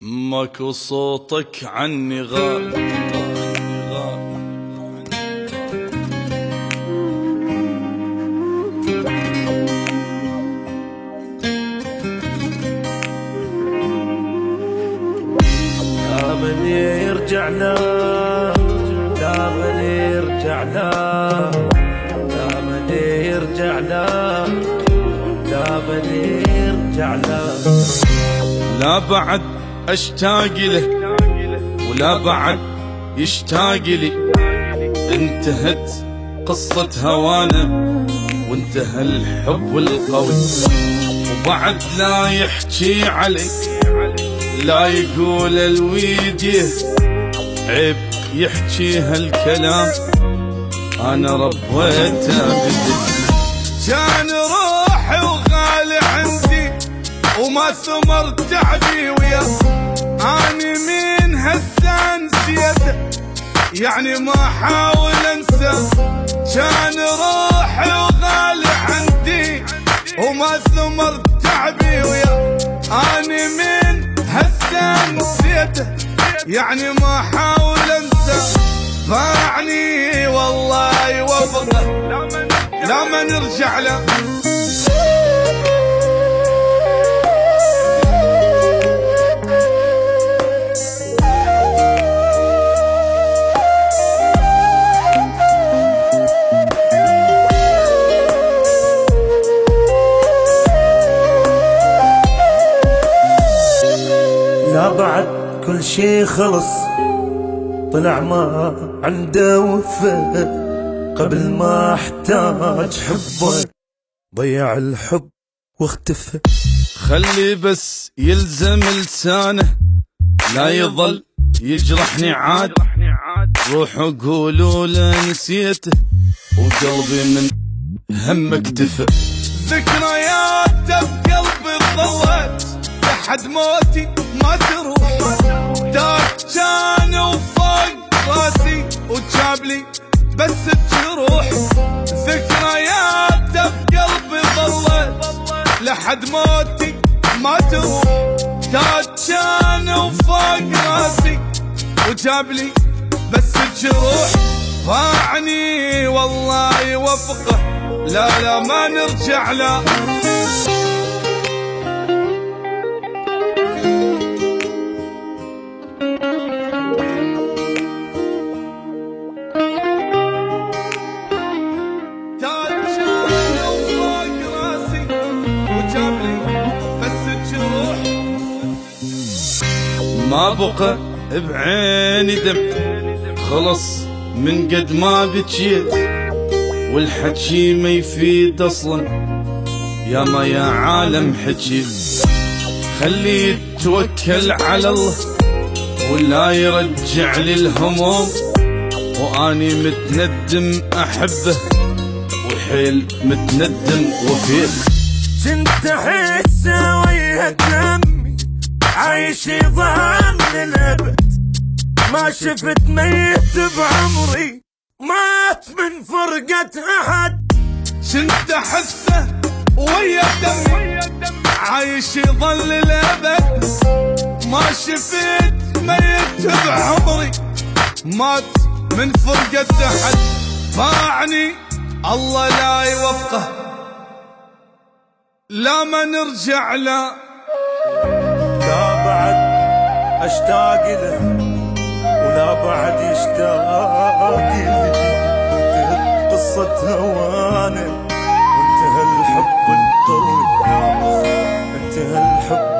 ماكو صوتك عني غاب. دائما يرجع له، دائما يرجع له، دائما يرجع له، دائما يرجع له. لا بعد اشتاق له ولا بعد يشتاق لي، انتهت قصة هوانا وانتهى الحب القوي، وبعد لا يحكي عليك لا يقول الويديه، عيب يحكي هالكلام انا ربيته بدي. كان روحي وغالي عندي وما ثمر تعبي وياه، اني من هسه نسيته يعني ما احاول انسى. كان روحي وغالي عندي وما ثمر تعبي وياه، اني من هسه نسيته يعني ما احاول انسى. باعني والله يوفقه لما نرجع له. لا بعد كل شي خلص، طلع ما عنده وفاء، قبل ما احتاج حبه ضيع الحب واختفى. خلي بس يلزم لسانه لا يظل يجرحني عاد، روحوا قولوا له نسيته وقلبي من هم اكتفى. ذكرياته بقلبي ظلت لحد موتي ما تروح، داك كان وفوق راسي وجاب لي بس الجروح. ذكرياته بقلبي ظلت لحد موتي ما تروح، داك كان وفوق راسي وجاب لي بس الجروح. باعني والله يوفقه لا ما نرجع له. ما بقى بعيني دم خلص من قد ما بكيت، والحكي ما يفيد اصلا يا ما يا عالم حكيت. خليه يتوكل على الله ولا يرجع لي الهموم، واني متندم احبه وحيل متندم وفيه. كنت احس ويا دمي عايش يظهر للأبد، ما شفت ميت بعمري مات من فرقة أحد. كنت أحسه ويا دمي عايش يظل للأبد، ما شفت ميت بعمري مات من فرقة أحد. باعني الله لا يوفقه لا ما نرجع له. لا بعد اشتاق له ولا بعد يشتاق لي، انتهت قصة هوانا وانتهى الحب القوي، انتهى الحب